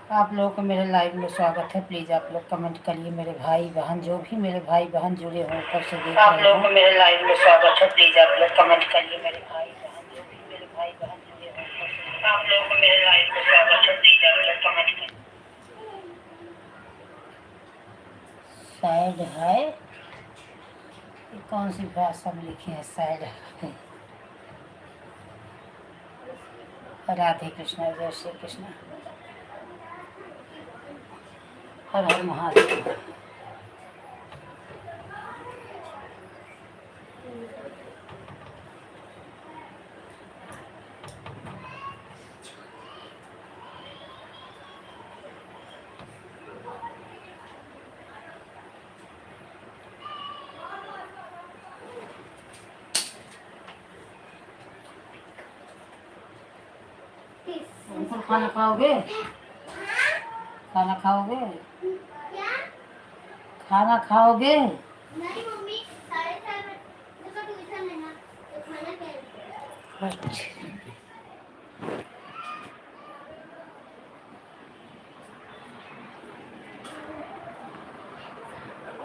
आप लोगों को मेरे लाइव में स्वागत है। प्लीज़ आप लोग कमेंट करिए। मेरे भाई बहन, जो भी मेरे भाई बहन जुड़े हों ऊपर से देख आप रहे लोगों को हैं, मेरे लाइव में स्वागत है। प्लीज आप लोग कमेंट करिए। मेरे भाई बहन, जो भी मेरे भाई बहन जुड़े हों ऊपर से, आप लोगों को मेरे लाइव में स्वागत है। प्लीज आप लोग कमेंट करिए। सैड है, ये कौन सी भाषा में लिखी है सैड है? राधे कृष्णा, जय श्री कृष्ण, हर हर महादेव। अंकुल खाना खाओगे? खाना खाओगे? खाना खाओगे? नहीं मम्मी, 4:30 का ट्यूशन है ना, तो खाना क्या है? अच्छा,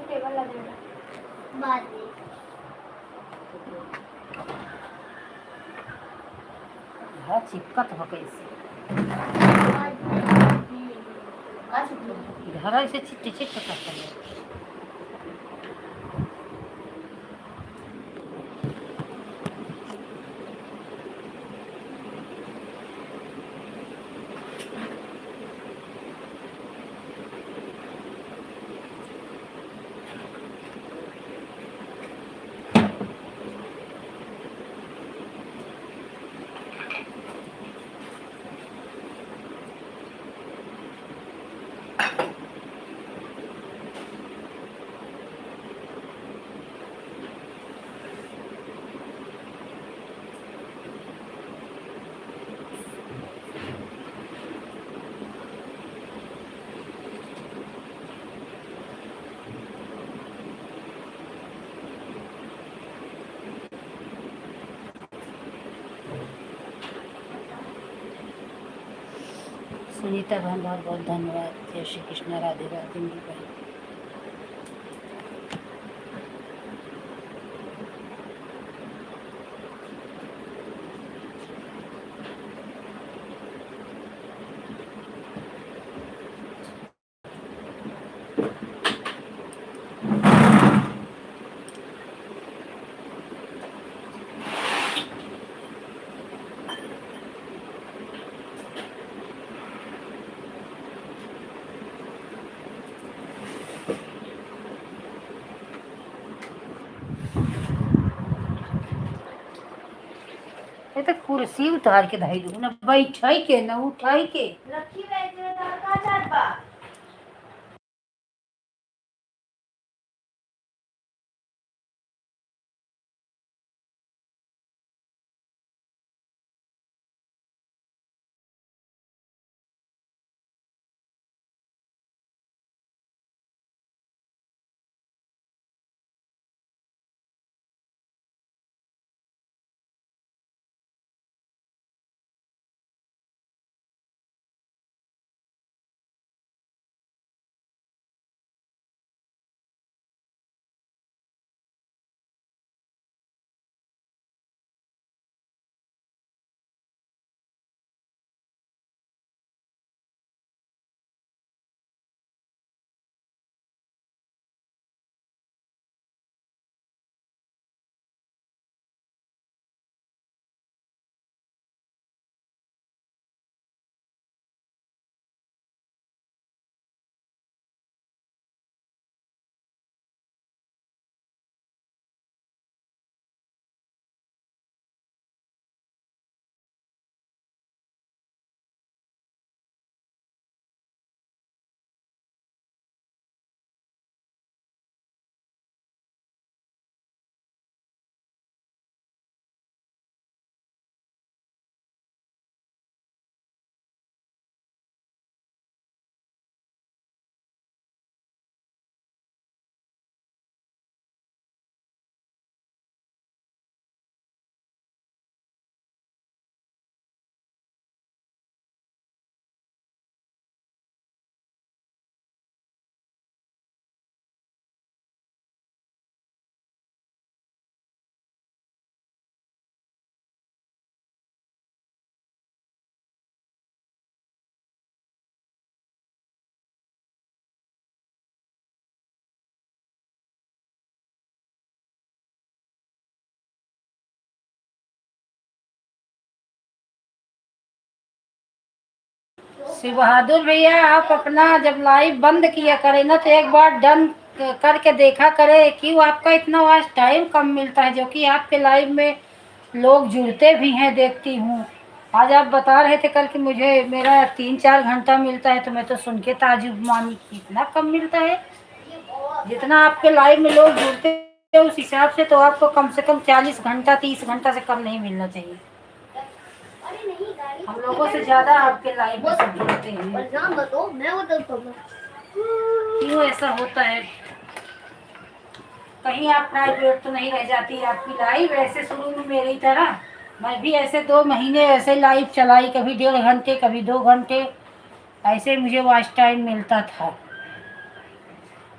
टेबल लगेगा बाद में। हाँ, चिपकत हो कैसे? घर ऐसे चिट्टे चिट्टे करते हैं। सुनीता बहन, बहुत बहुत धन्यवाद। जय श्री कृष्ण, राधे राधे मेरी बहन। ये तो कुर्सी उतार के धैलू ना, बैठे के ना उठाई के रखी बैठे का चार पा शिव बहादुर भैया, आप अपना जब लाइव बंद किया करें ना तो एक बार डन करके देखा करे कि आपका इतना वास्ट टाइम कम मिलता है, जो कि आपके लाइव में लोग जुड़ते भी हैं, देखती हूँ। आज आप बता रहे थे कल कि मुझे मेरा 3-4 घंटा मिलता है, तो मैं तो सुन के ताजुब मानी कि इतना कम मिलता है। जितना आपके लाइव में लोग जुड़ते हैं उस हिसाब से तो आपको कम से कम 40 घंटा 30 घंटा से कम नहीं मिलना चाहिए। अरे नहीं गाड़ी हम लोगों से ज़्यादा आपके लाइव में सब जुड़ते हैं। नाम बताओ, मैं बताता हूँ। क्यों ऐसा होता है? कहीं आप प्राइवेट तो नहीं रह जाती आपकी लाइव? ऐसे शुरू में मेरी तरह मैं भी ऐसे 2 महीने ऐसे लाइव चलाई, कभी 1.5 घंटे कभी 2 घंटे, ऐसे मुझे वॉच टाइम मिलता था।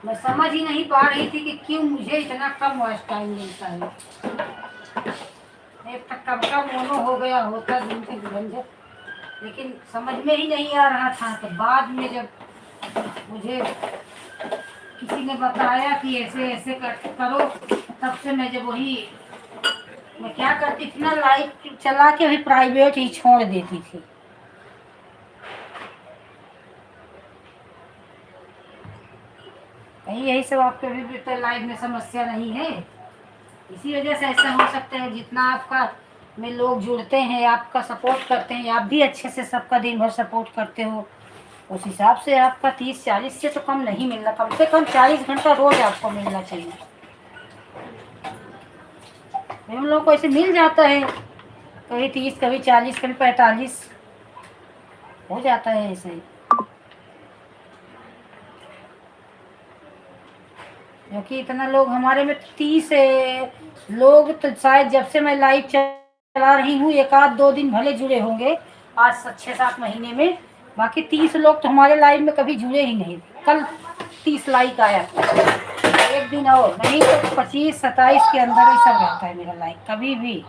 मैं समझ ही नहीं पा रही थी कि क्यों मुझे इतना कम वॉच टाइम मिलता है। एक तक कब का मोनो हो गया होता दिन से झंझट, लेकिन समझ में ही नहीं आ रहा था। तो बाद में जब मुझे किसी ने बताया कि ऐसे ऐसे करो, तब से मैं जब वही मैं क्या करती थी ना, लाइव चला के वही प्राइवेट ही छोड़ देती थी। कहीं यही सब आपके भी तो लाइव में समस्या नहीं है? इसी वजह से ऐसा हो सकता है। जितना आपका में लोग जुड़ते हैं, आपका सपोर्ट करते हैं, आप भी अच्छे से सबका दिन भर सपोर्ट करते हो, उस हिसाब से आपका 30-40 से तो कम नहीं मिलना। कम से कम 40 घंटा रोज आपको मिलना चाहिए। हम लोग को ऐसे मिल जाता है, कभी 30 कभी 40 कभी 45 हो जाता है ऐसे ही। क्योंकि इतना लोग हमारे में 30 लोग तो शायद जब से मैं लाइव चला रही हूँ 1-2 दिन भले जुड़े होंगे, आज 6-7 महीने में। बाकी 30 लोग तो हमारे लाइव में कभी जुड़े ही नहीं। कल 30 लाइक आया था, एक दिन और नहीं तो 25-27 के अंदर ही सब रहता है मेरा लाइक कभी भी।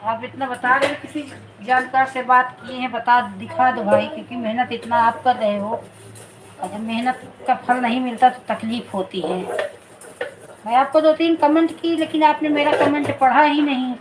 आप इतना बता रहे हो, किसी जानकार से बात किए हैं, बता दिखा दो भाई, क्योंकि मेहनत इतना आप कर रहे हो और जब मेहनत का फल नहीं मिलता तो तकलीफ होती है। मैं आपको 2-3 कमेंट की, लेकिन आपने मेरा कमेंट पढ़ा ही नहीं।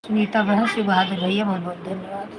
सुनीता बहन, शिव बहादुर भैया, बहुत बहुत धन्यवाद।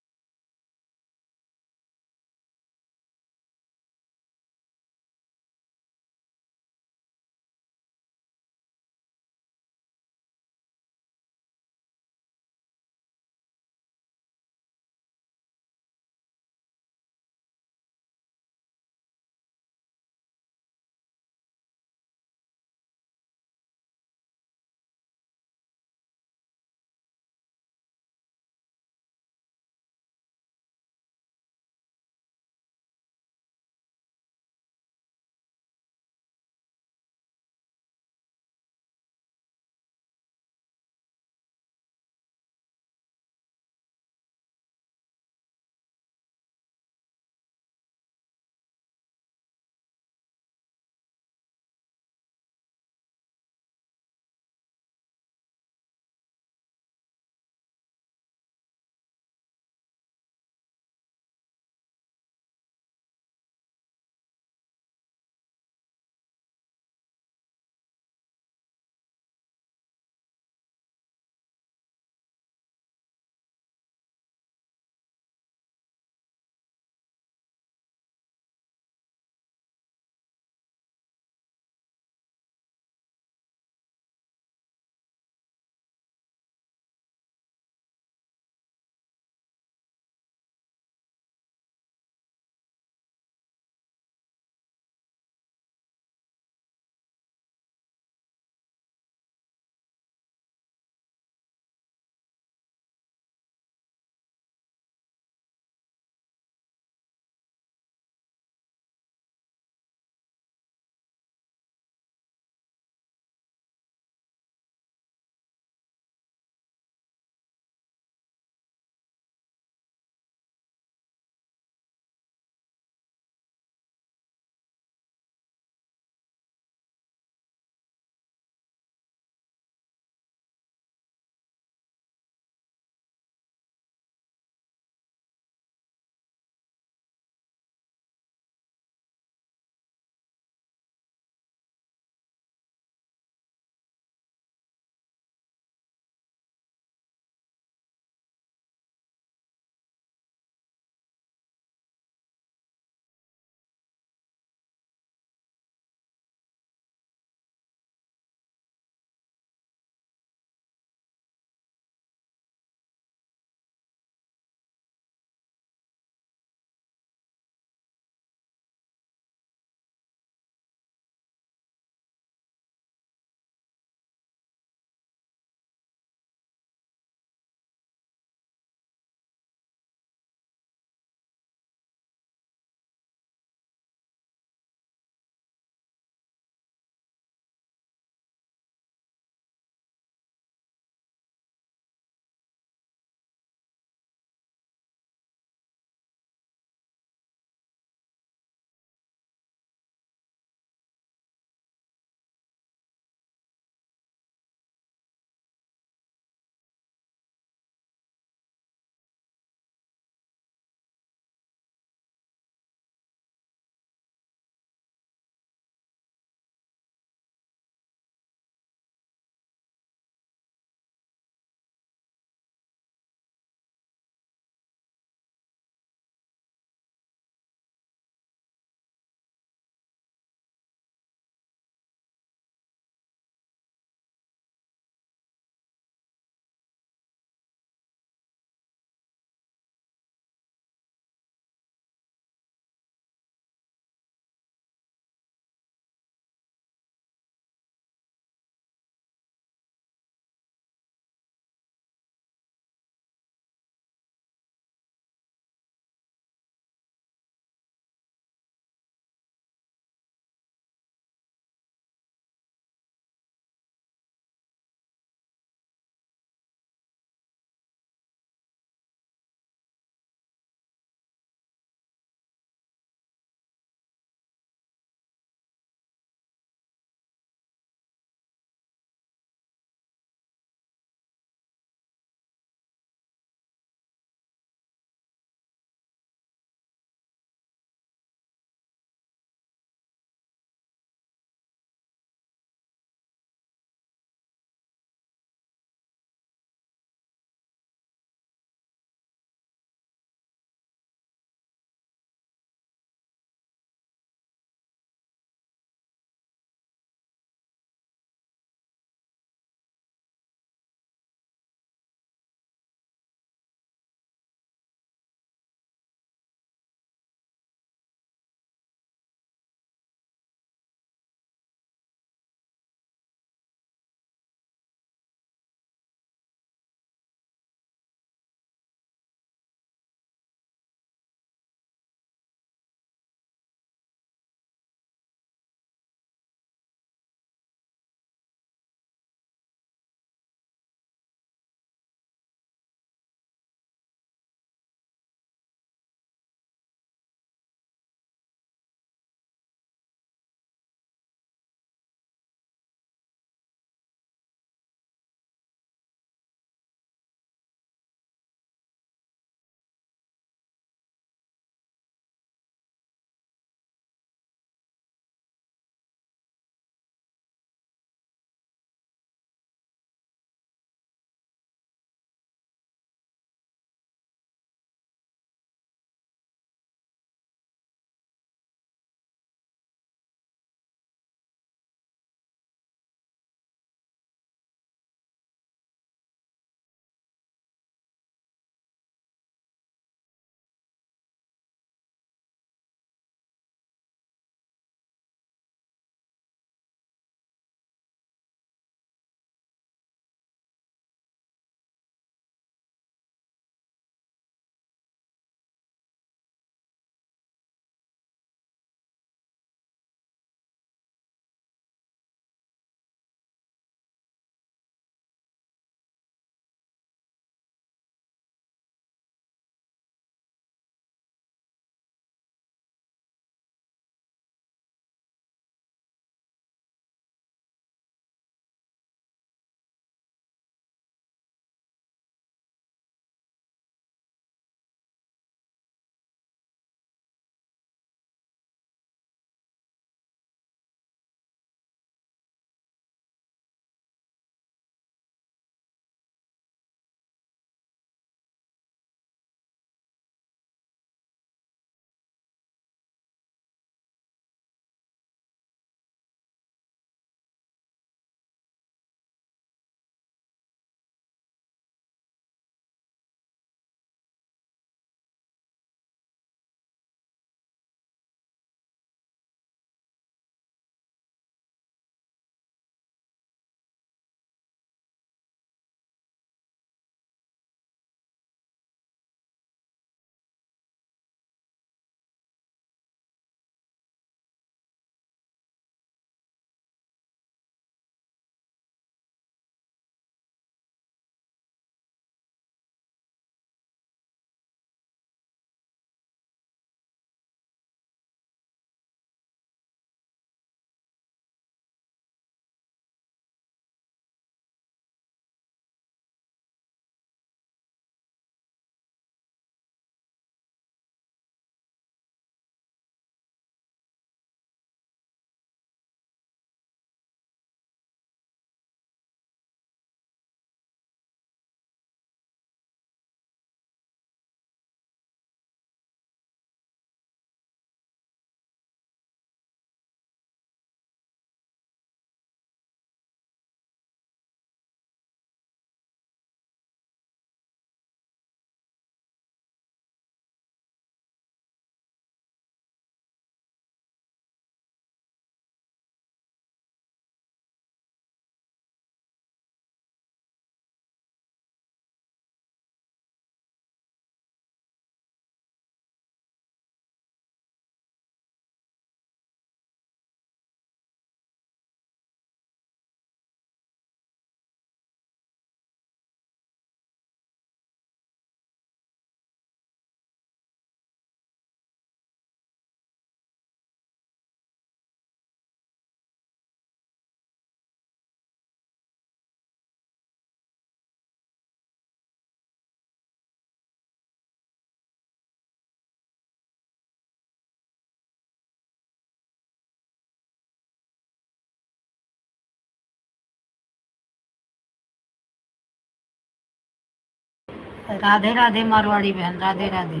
राधे राधे मारवाड़ी बहन, राधे राधे।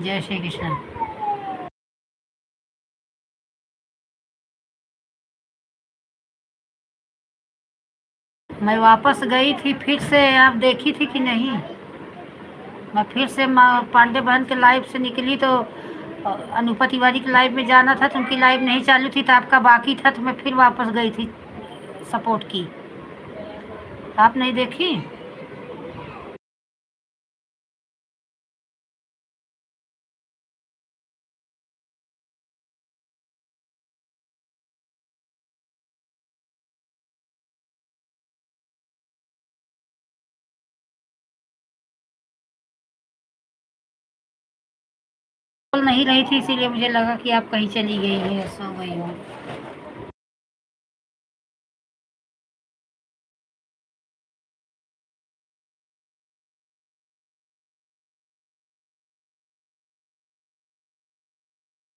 जय श्री कृष्ण। मैं वापस गई थी फिर से, आप देखी थी कि नहीं? मैं फिर से पांडे बहन के लाइव से निकली तो अनुपा तिवारी की लाइव में जाना था तो उनकी लाइव नहीं चालू थी, तो आपका बाकी था तो मैं फिर वापस गई थी सपोर्ट की। आप नहीं देखी? बोल नहीं रही थी इसीलिए मुझे लगा कि आप कहीं चली गई है, सो गई हो।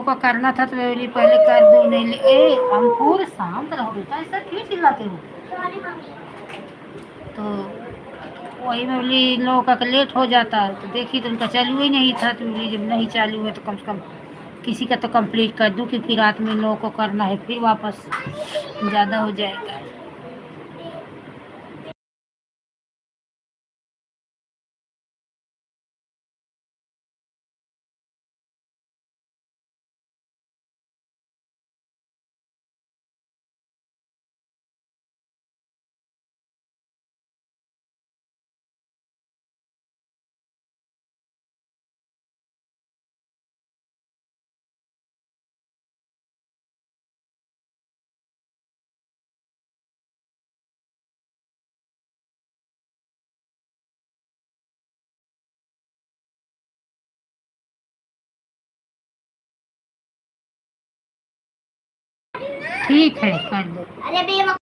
को करना था तो मैं बोली पहले कर दूं, नहीं ले ए अंकुर शांत रहो बेटा, ऐसा क्यों चिल्लाते हो? Sorry mummy. तो वही मैं बोली इन लोगों का लेट हो जाता, तो देखी तो उनका चालू ही नहीं था, तो बोली जब नहीं चालू है तो कम से कम किसी का तो कंप्लीट कर दूं, क्योंकि रात में इन लोगों को करना है, फिर वापस ज़्यादा हो जाएगा। ठीक है कर दो। अरे भैया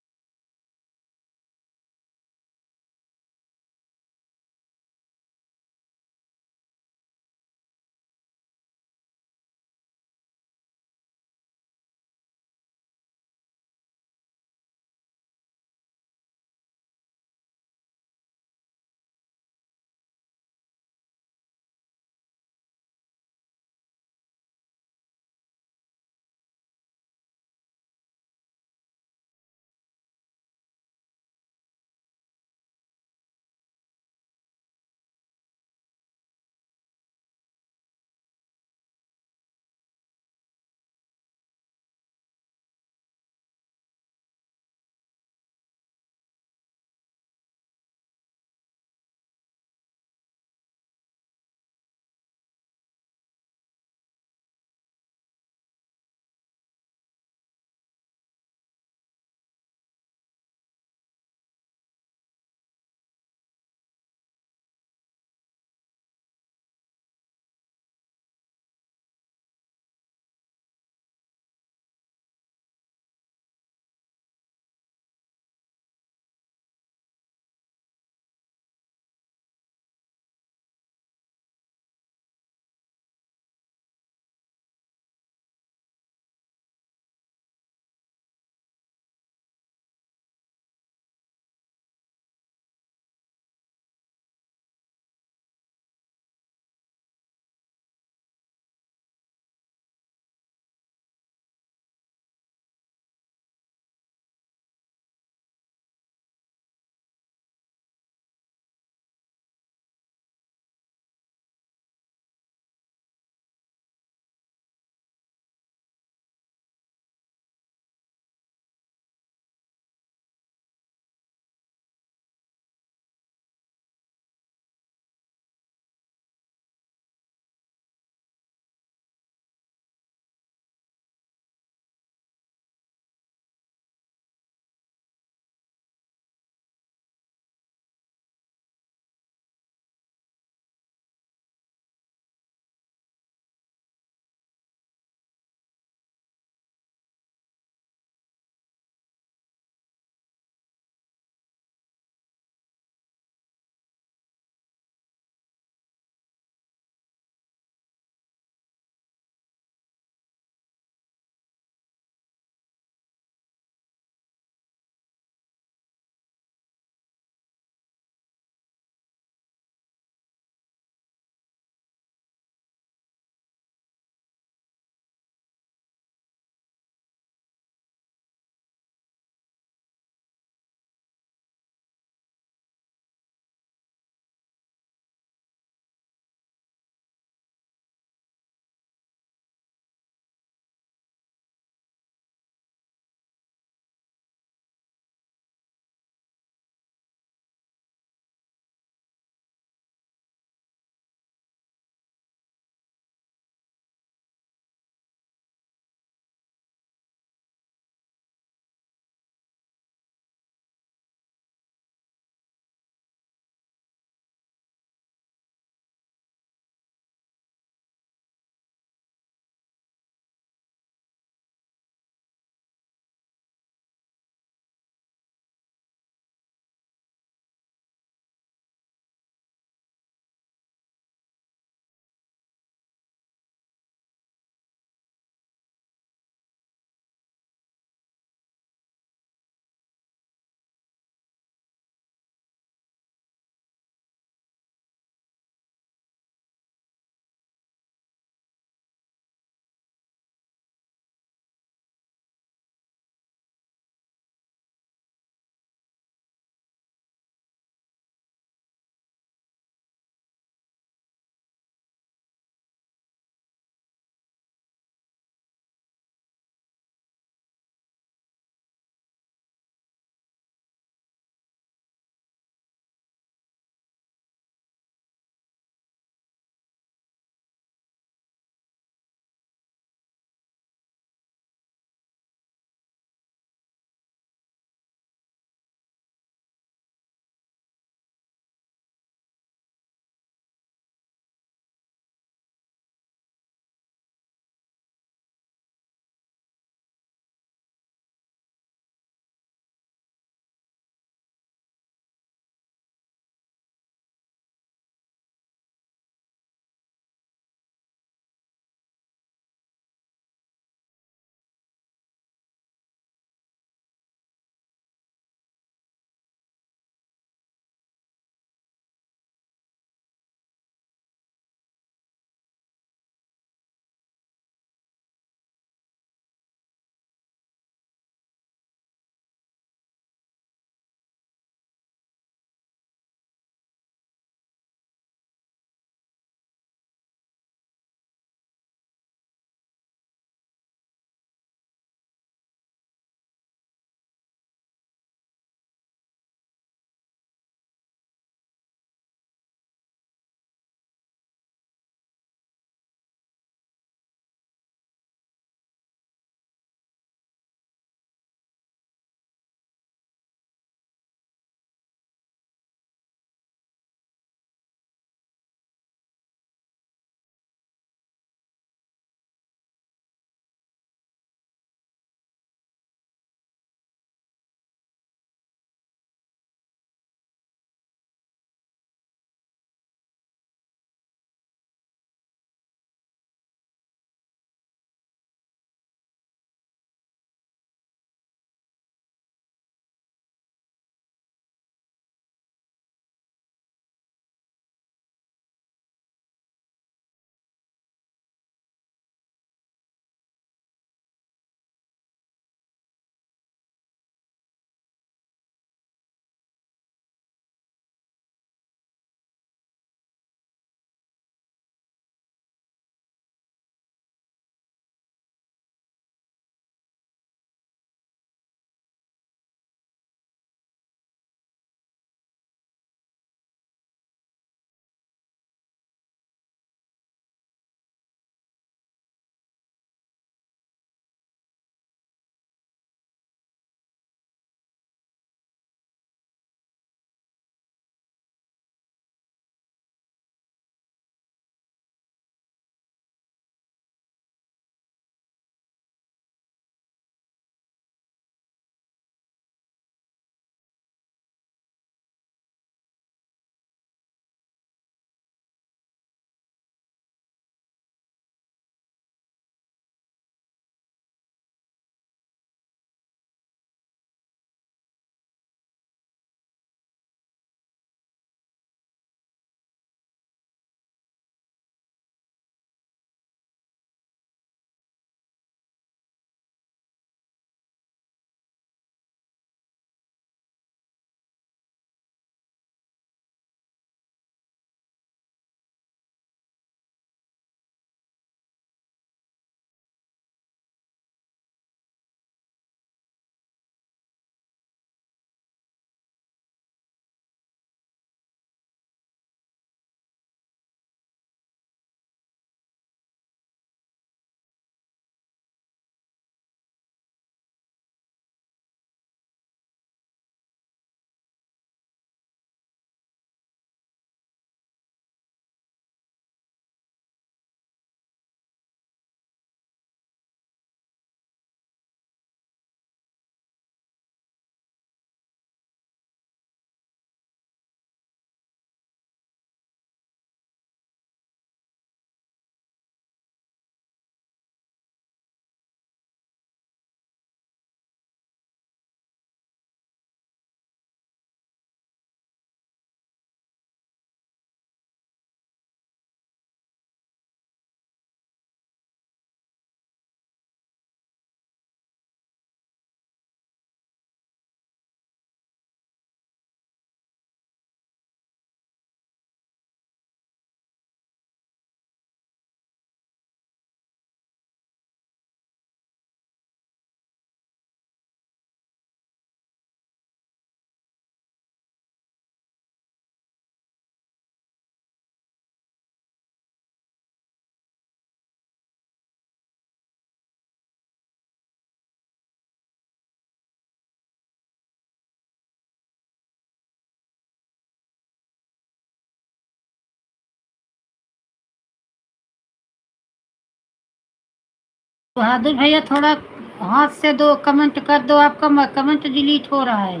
बहादुर भैया थोड़ा हाथ से दो कमेंट कर दो, आपका कमेंट डिलीट हो रहा है।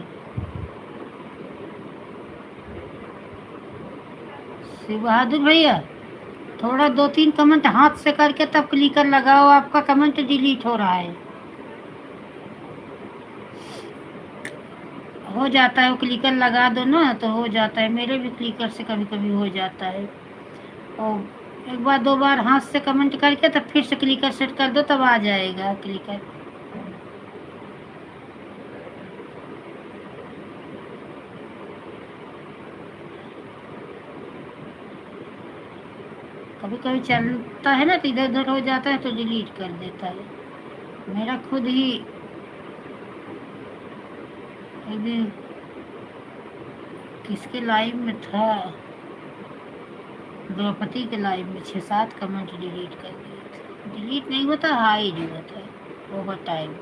शिव बहादुर भैया थोड़ा 2-3 कमेंट हाथ से करके तब क्लिकर लगाओ, आपका कमेंट डिलीट हो रहा है। हो जाता है, वो क्लिकर लगा दो ना तो हो जाता है, मेरे भी क्लिकर से कभी कभी हो जाता है। और एक बार 2 बार हाथ से कमेंट करके तब फिर से क्लिकर सेट कर दो, तब आ जाएगा क्लिकर। कभी कभी चलता है ना तो इधर उधर हो जाता है तो डिलीट कर देता है। मेरा खुद ही एक दिन किसके लाइव में था, द्रौपदी के लाइव में 6-7 कमेंट डिलीट कर दिए थे। डिलीट नहीं होता, हाइड हुआ था ओवर टाइम।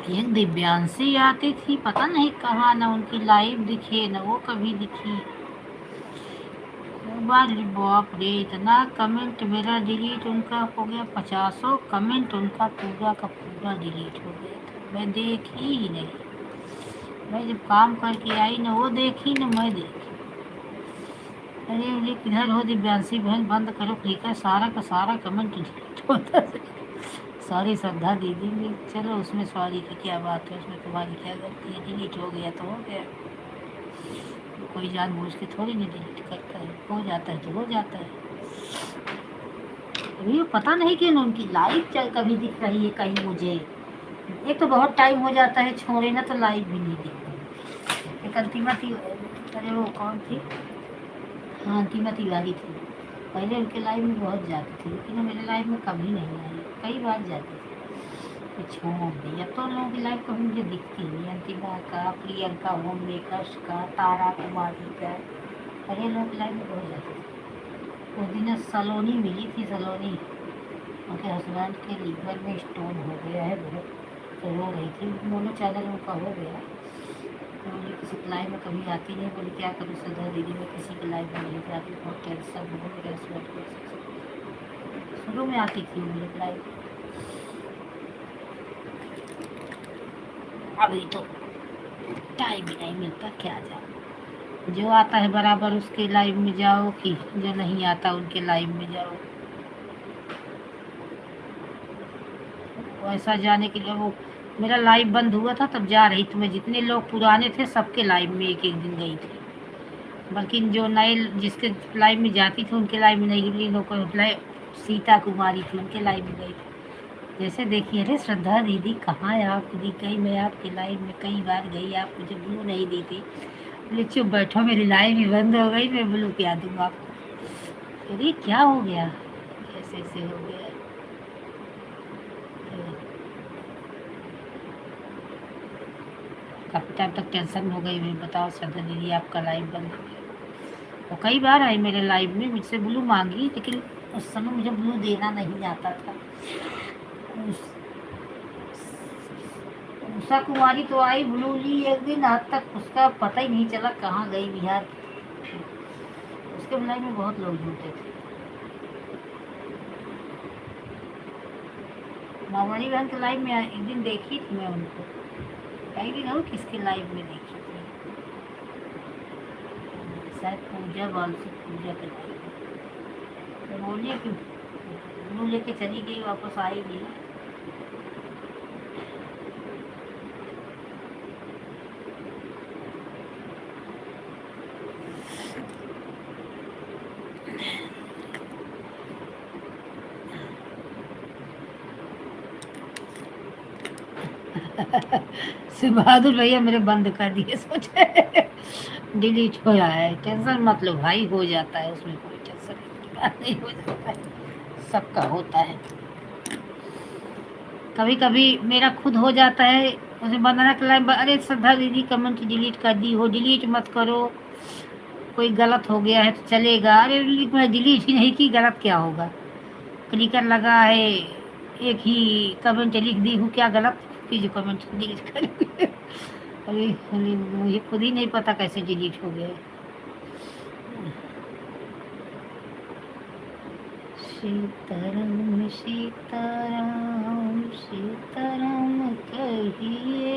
एक दिव्यांशी आती थी, पता नहीं कहाँ, ना उनकी लाइव दिखे ना वो कभी दिखी। बार बाप रे, इतना कमेंट मेरा डिलीट उनका हो गया, 50 कमेंट उनका पूरा का पूरा डिलीट हो गया था। मैं देखी ही नहीं, मैं जब काम करके आई ना वो देखी ना मैं देखी। अरे ये किधर हो दिव्यांशी बहन, बंद करो क्लिकर, सारा का सारा कमेंट डिलीट होता है। सॉरी श्रद्धा दीदी भी, चलो उसमें सॉरी की क्या बात है, उसमें तुम्हारी क्या गलती है, डिलीट हो गया तो हो गया, कोई जानबूझ के थोड़ी नहीं डिलीट करता है, हो जाता है तो हो जाता है। अभी पता नहीं क्यों उनकी लाइव चल कभी दिख रही है कहीं मुझे, एक तो बहुत टाइम हो जाता है छोड़े ना तो लाइव भी नहीं दिखती। एक अंतिमा थी, अरे वो कौन थी, हाँ अंतिमा तिवारी थी, पहले उनके लाइव में बहुत जाती थी, लेकिन मेरे लाइव में कभी नहीं आई, कई बार जाती थी तो छोड़ दी। अब तो उन लोगों की लाइव कभी मुझे दिखती नहीं, अंतिमा का, प्रियंका होम मेकर्स का, तारा कुमारी का, अरे लोग की लाइव में बहुत जाती थी। उस दिन सलोनी मिली थी, सलोनी उनके हस्बैंड के लीवर में स्टोन हो गया है बहुत, तो रो रही थी, मोनो चैनल उनका हो गया। तो मुझे किसी की लाइव में कभी आती नहीं, बोली क्या करूँ श्रद्धा दीदी, मैं किसी की लाइव में नहीं जाती, बहुत टेंशन हो मेरे हस्बैंड को। शुरू में आती थी मेरे लाइव, अभी तो टाइम ही नहीं मिलता, क्या जाओ, जो आता है बराबर उसके लाइव में जाओ कि जो नहीं आता उनके लाइव में जाओ। वैसा जाने के लिए वो मेरा लाइव बंद हुआ था तब जा रही थी मैं, जितने लोग पुराने थे सबके लाइव में एक एक दिन गई थी, बल्कि जो नए जिसके लाइव में जाती थी उनके लाइव में नहीं गई, लोग सीता कुमारी थी उनके लाइव में गई थी। जैसे देखिए, अरे श्रद्धा दीदी कहाँ है आप, दिख गई, मैं आपके लाइव में कई बार गई, आप मुझे ब्लू नहीं दी थी, बोले चुप बैठो मेरी लाइव ही बंद हो गई, मैं ब्लू क्या दूँगा आपको। अरे क्या हो गया, ऐसे ऐसे हो गया। काफ़ी टाइम तक टेंशन हो गई, मैं बताओ श्रद्धा दीदी आपका लाइव बंद हो गया। वो कई बार आई मेरे लाइव में, मुझसे ब्लू मांगी, लेकिन उस समय मुझे ब्लू देना नहीं आता था। उषा कुमारी तो आई ब्लू ली एक दिन, आज तक उसका पता ही नहीं चला कहाँ गई बिहार। उसके लाइव में बहुत लोग जुड़ते थे। मामनी बहन के लाइव में एक दिन देखी थी मैं उनको, कई दिन हो किसके लाइव में देखी थी, शायद पूजा बालसी पूजा के लाइव में। तो बोलिए कि ब्लू लेके चली गई, वापस आई नहीं। शिव बहादुर भैया मेरे बंद कर दिए, सोचे डिलीट हो रहा है, टेंशन मत लो भाई, हो जाता है, उसमें कोई टेंशन की बात नहीं, हो जाता है, सबका होता है। कभी कभी मेरा खुद हो जाता है उसे बनाना के लाइन, अरे श्रद्धा दीदी कमेंट डिलीट कर दी हो, डिलीट मत करो, कोई गलत हो गया है तो चलेगा। अरे मैं डिलीट ही नहीं की, गलत क्या होगा, क्लिकर लगा है, एक ही कमेंट लिख दी हूँ, क्या गलत की जो कमेंट डिलीट कर अरे अरे मुझे खुद ही नहीं पता कैसे डिलीट हो गया। सीताराम सीताराम सीताराम कहिए,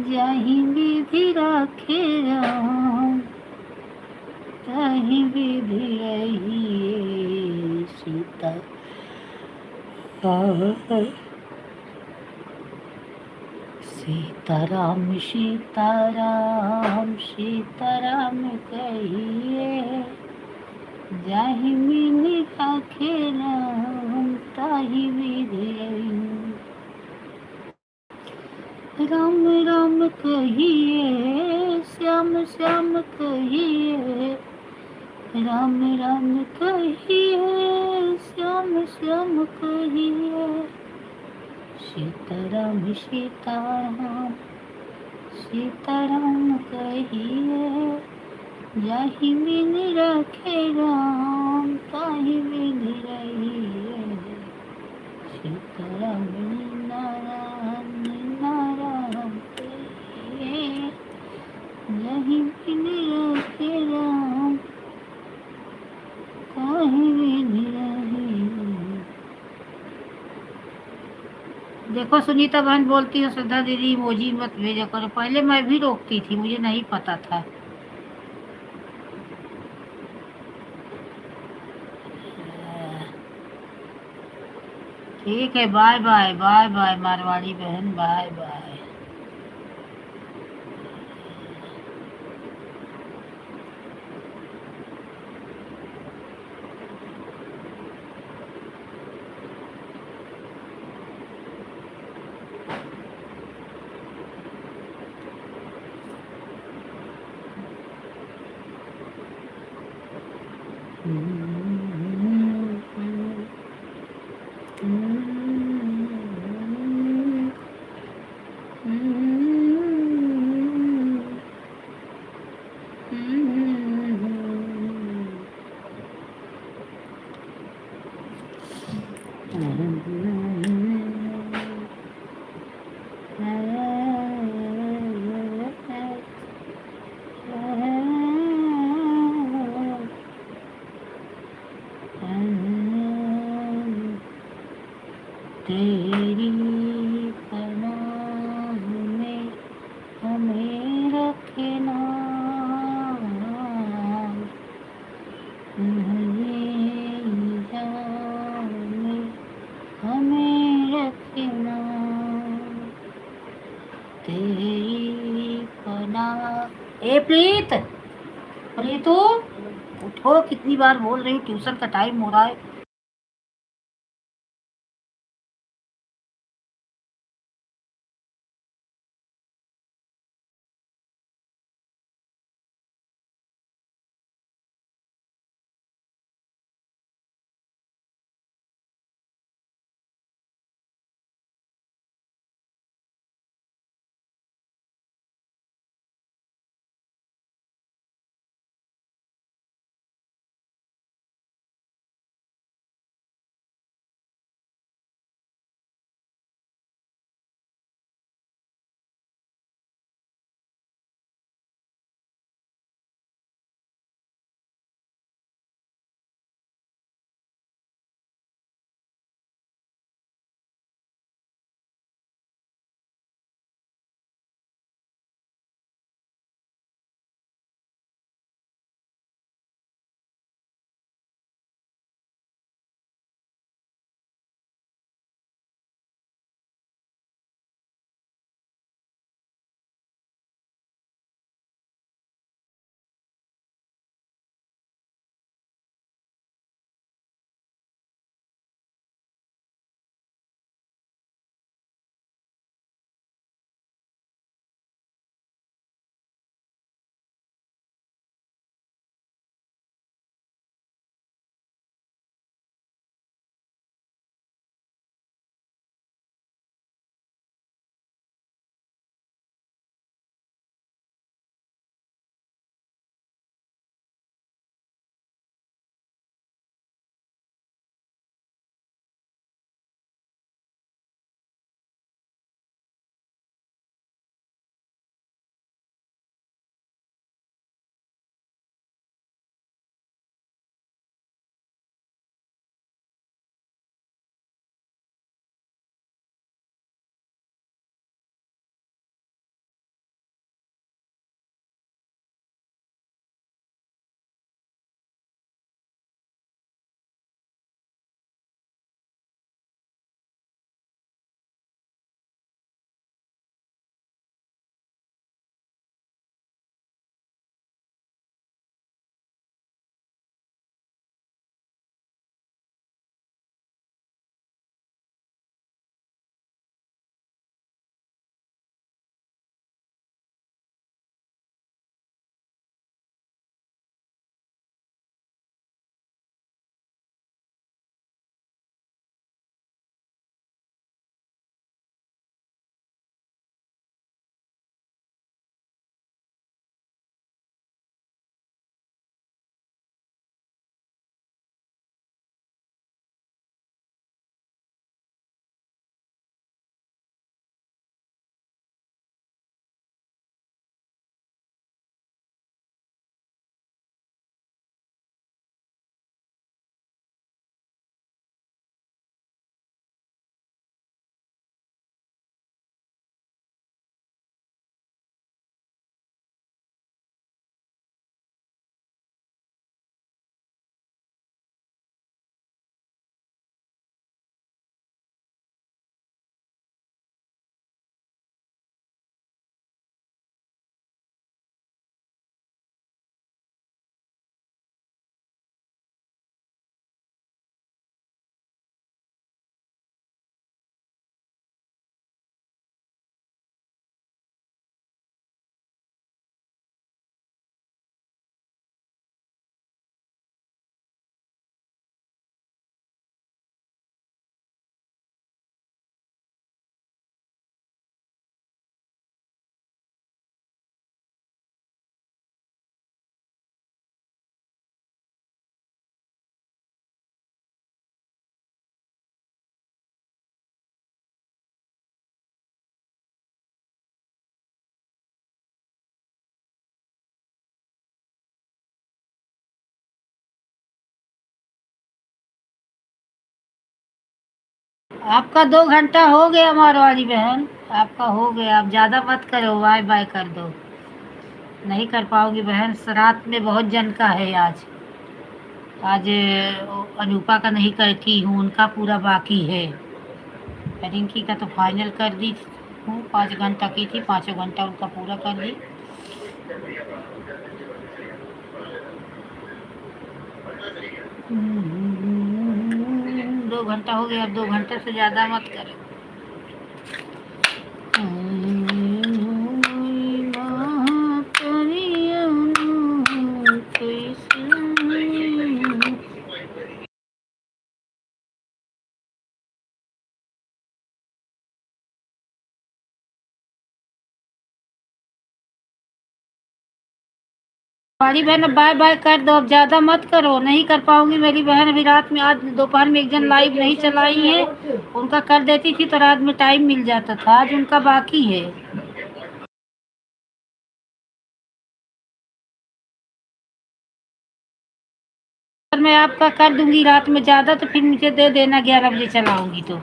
जाहि विधि राखे राम, ताहि विधि रहिए। सीता सीताराम सीताराम सीताराम कहिए, जाहि विधि राखे राम, ताहि विधि रहिए। राम राम कहिए, श्याम श्याम कहिए, राम राम कहिए, श्याम श्याम कहिए। सीताराम सीताराम सीताराम कहिए, जाहि विधि राखे राम, ताहि विधि रहिए। सीताराम नारायण नारायण कहिए, जाहि विधि राखे राम, ताहि विधि रहिए। देखो सुनीता बहन बोलती है श्रद्धा दीदी इमोजी मत भेजा करो, पहले मैं भी रोकती थी, मुझे नहीं पता था। ठीक है, bye bye bye bye Marwari बहन, बाय बाय। तेरी पनाह में हमें रखना, में हमें रखना, तेरी पनाह। ए प्रीत, प्रीतू उठो, कितनी बार बोल रही हूँ, ट्यूशन का टाइम हो रहा है। आपका 2 घंटा हो गया मारवाड़ी बहन, आपका हो गया, आप ज़्यादा मत करो, बाय बाय कर दो। नहीं कर पाओगी बहन, रात में बहुत जन का है आज। आज अनूपा का नहीं करती हूँ, उनका पूरा बाकी है। रिंकी का तो फाइनल कर दी हूँ, 5 घंटा की थी, 5 घंटा उनका पूरा कर दी। हम्म, 2 घंटा हो गया, अब 2 घंटे से ज़्यादा मत करो। हमारी बहन अब बाय बाय कर दो, अब ज़्यादा मत करो, नहीं कर पाऊंगी मेरी बहन। अभी रात में, आज दोपहर में एक जन लाइव नहीं चलाई है, उनका कर देती थी तो रात में टाइम मिल जाता था, आज उनका बाकी है। अगर मैं आपका कर दूंगी रात में ज़्यादा तो फिर मुझे दे देना, 11 बजे चलाऊंगी तो।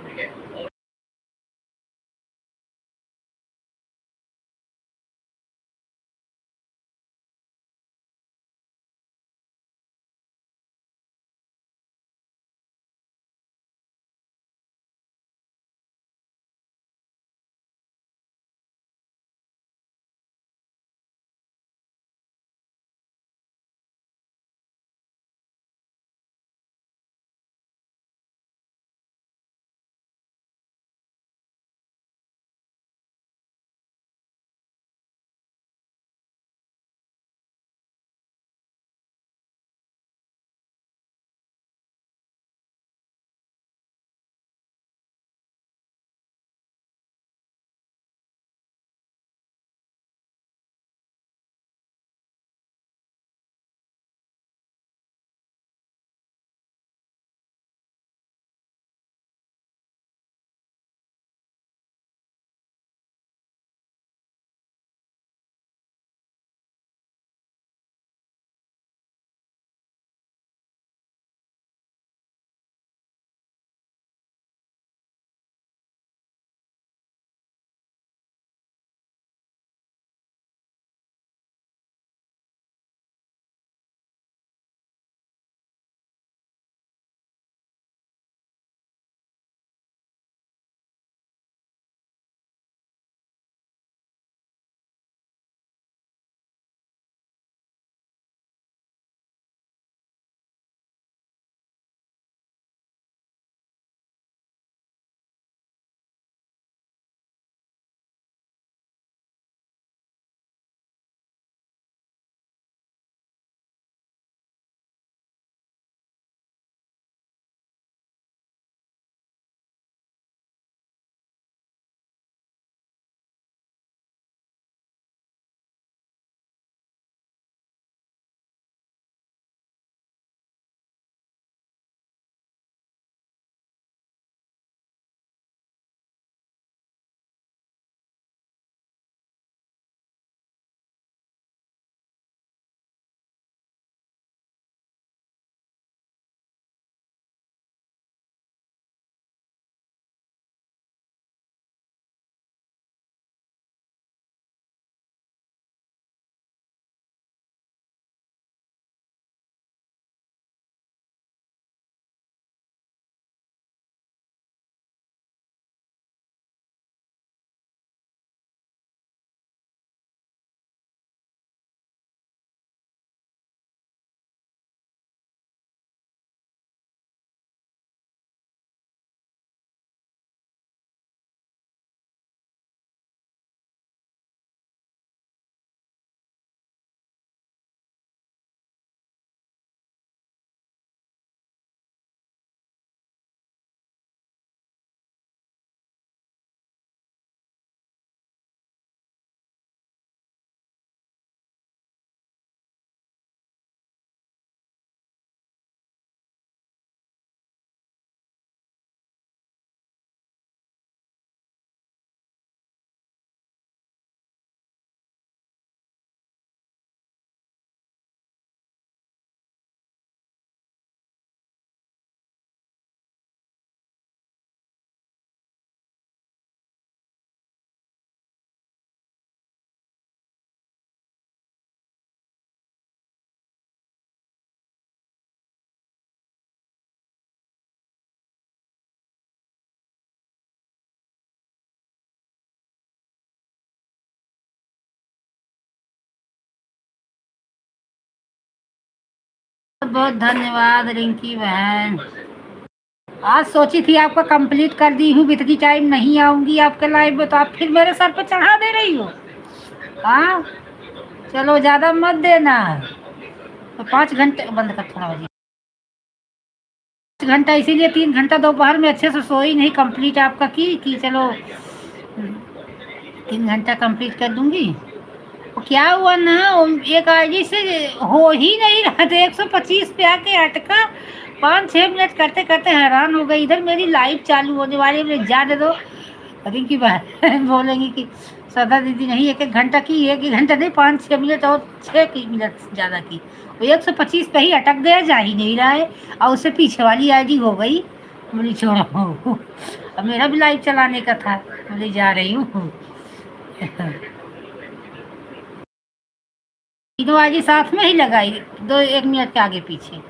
बहुत धन्यवाद रिंकी बहन। आज सोची थी आपका कंप्लीट कर दी हूँ, इतनी टाइम नहीं आऊंगी आपके लाइव में, तो आप फिर मेरे सर पे चढ़ा दे रही हो। हाँ चलो ज़्यादा मत देना। तो 5 घंटे बंद कर थोड़ा बजे, 5 घंटा इसीलिए 3 घंटा दोपहर में अच्छे से सोई नहीं, कंप्लीट आपका की कि चलो 3 घंटा कंप्लीट कर दूंगी। वो क्या हुआ ना, एक आईडी से हो ही नहीं रहा था, 125 पे आके अटका। 5-6 मिनट करते करते हैरान हो गई। इधर मेरी लाइव चालू होने वाली है, जाने दो। रिंकी बहन बोलेंगी कि सदा दीदी नहीं 1-1 घंटा की, 1-1 घंटा नहीं, 5-6 मिनट और 6 मिनट ज़्यादा की। वो 125 पे ही अटक गया, जा ही नहीं रहा है। और उससे पीछे वाली आईडी हो गई। बोली छोड़ो, अब मेरा भी लाइव चलाने का था, बोली जा रही हूँ। तीनों आईडी साथ में ही लगाई, 1 मिनट के आगे पीछे।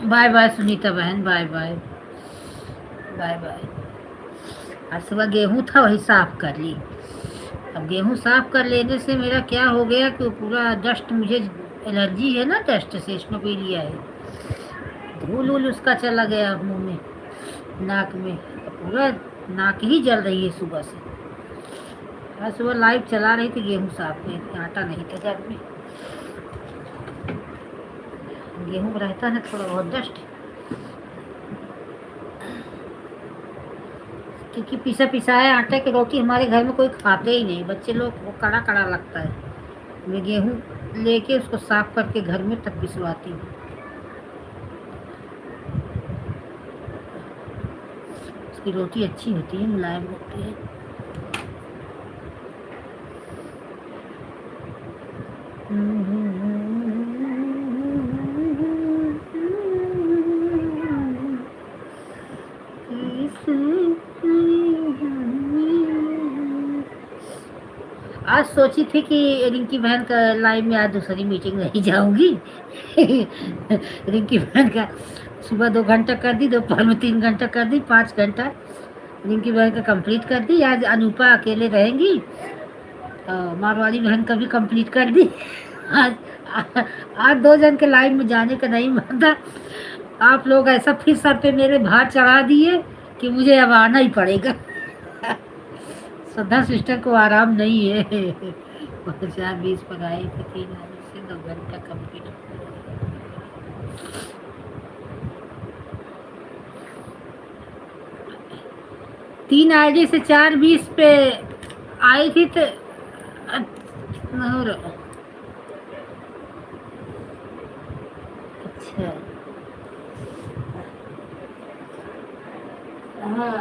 बाय बाय सुनीता बहन, बाय बाय, बाय बाय। आज सुबह गेहूं था वही साफ कर ली। अब गेहूं साफ कर लेने से मेरा क्या हो गया कि पूरा डस्ट, मुझे एलर्जी है ना डस्ट से, स्नोपीलिया है, धूल वूल उसका चला गया मुंह में, नाक में, तो पूरा नाक ही जल रही है सुबह से। आज सुबह लाइव चला रही थी गेहूं साफ में, आटा नहीं था घर में, गेहूं में रहता है थोड़ा बहुत डस्ट, क्योंकि पिसा पिसाया आटे की रोटी हमारे घर में कोई खाते ही नहीं, बच्चे लोग, वो कड़ा कड़ा लगता है। मैं गेहूं लेके उसको साफ करके घर में तब पिसवाती हूँ। उसकी रोटी अच्छी होती है, मुलायम होती है। आज सोची थी कि रिंकी बहन का लाइव में आज दूसरी मीटिंग नहीं जाऊंगी। रिंकी बहन का सुबह 2 घंटा कर दी, दोपहर में 3 घंटा कर दी, 5 घंटा रिंकी बहन का कंप्लीट कर दी। आज अनूपा अकेले रहेंगी, मारवाड़ी बहन का भी कंप्लीट कर दी। आज आज 2 जन के लाइव में जाने का नहीं मन था। आप लोग ऐसा फिर सर पे मेरे भार चढ़ा दिए कि मुझे अब आना ही पड़ेगा। श्रद्धा सिस्टर को आराम नहीं है। 4:20 पर आई थी, 3 बजे से 2 घंटा कंप्लीट। 3 आईडी से 4:20 पे आई थी तो अच्छा, हाँ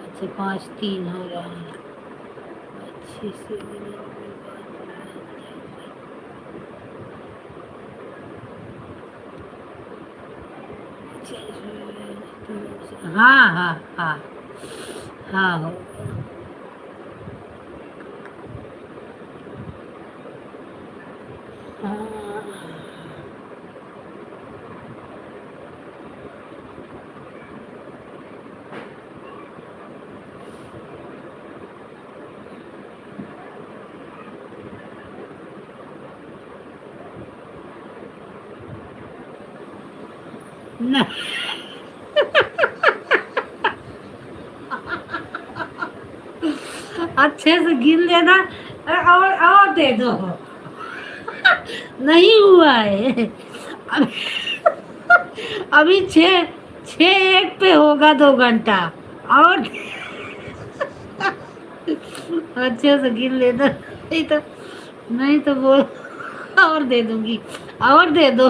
अच्छा 5:03 हो रहा है। अच्छे से हाँ हाँ हाँ हाँ हो नहीं। अच्छे से गिन लेना और दे दो। नहीं हुआ है अभी 6:01 पे होगा 2 घंटा और अच्छे से गिन लेना, नहीं तो वो और दे दूंगी, और दे दो,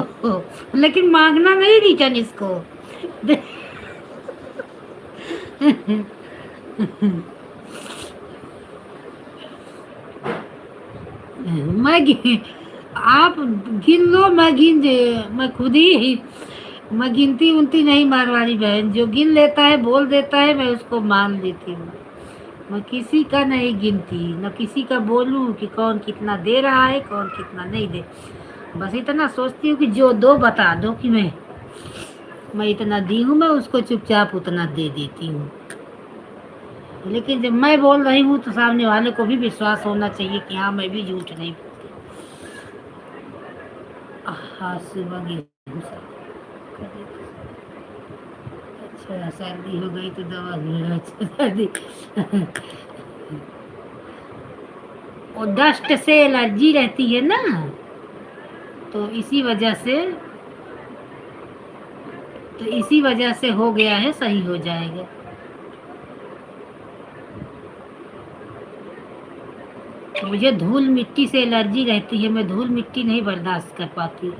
लेकिन मांगना नहीं रिटर्न इसको। आप गिन लो, मैं खुद ही, मैं गिनती उनती नहीं। मारवाड़ी बहन जो गिन लेता है, बोल देता है, मैं उसको मान लेती हूँ। मैं किसी का नहीं गिनती, न किसी का बोलूँ कि कौन कितना दे रहा है, कौन कितना नहीं दे। बस इतना सोचती हूँ कि जो दो बता दो कि मैं इतना दी हूँ, मैं उसको चुपचाप उतना दे देती हूँ। लेकिन जब मैं बोल रही हूँ तो सामने वाले को भी विश्वास होना चाहिए कि हाँ मैं भी झूठ नहीं बोलती। हाँ सुबह गेहूं अच्छा सर्दी हो गई तो दवा ले। अच्छा सर्दी और डस्ट से एलर्जी रहती है ना, तो इसी वजह से हो गया है, सही हो जाएगा। मुझे धूल मिट्टी से एलर्जी रहती है, मैं धूल मिट्टी नहीं बर्दाश्त कर पाती।